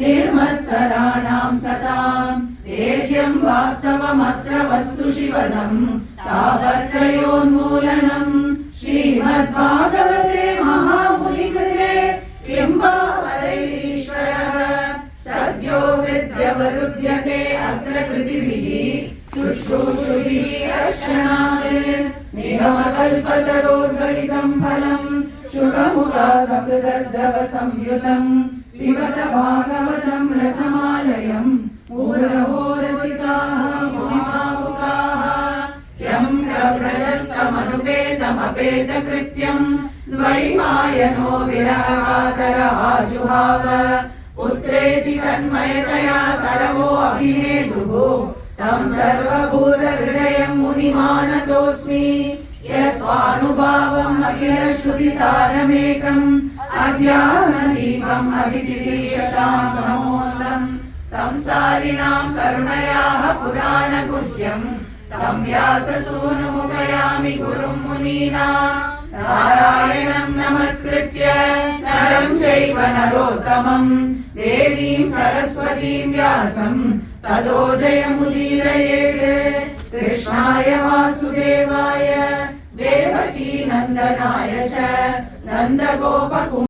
निर्मत्सराणां सताम् वेद्यं वास्तवमत्र वस्तु शिवदम् तापत्रयोन्मूलनम् श्रीमद्भागवते महामुनिकृते किम्बावदैरीश्वरः सद्यो वृद्ध्यवरुध्यते अत्र कृतिभिः शुश्रूषुभिः रक्षणात् निगमकल्पतरोर्गलितं फलम् शुकमुखादमृतद्रवसंयुतम् पिबत भागवतं रसमालयम् मुहुरहो रसिकाः मुनिभावुकाः यं प्रव्रजन्तमनुपेतमपेतकृत्यम् द्वैपायनो विरहातरः जुहाव पुत्रेति तन्मयतया करवो अभिनेदुः तं सर्वभूतहृदयं मुनिमानतोऽस्मि यस्वानुभावम् अखिलश्रुतिसारमेकम् अध्यात्मदीपम् अदितिशशाङ्कमोदम् संसारिणां करुणयाः पुराणगुह्यम् तं व्याससूनुमुपयामि गुरुं मुनीनाम् नारायणं नमस्कृत्य नरं चैव नरोत्तमं देवीं सरस्वतीं व्यासं ततो जयमुदीरयेत् कृष्णाय वासुदेवाय देवकी नन्दनाय च नन्दगोपकुमाराय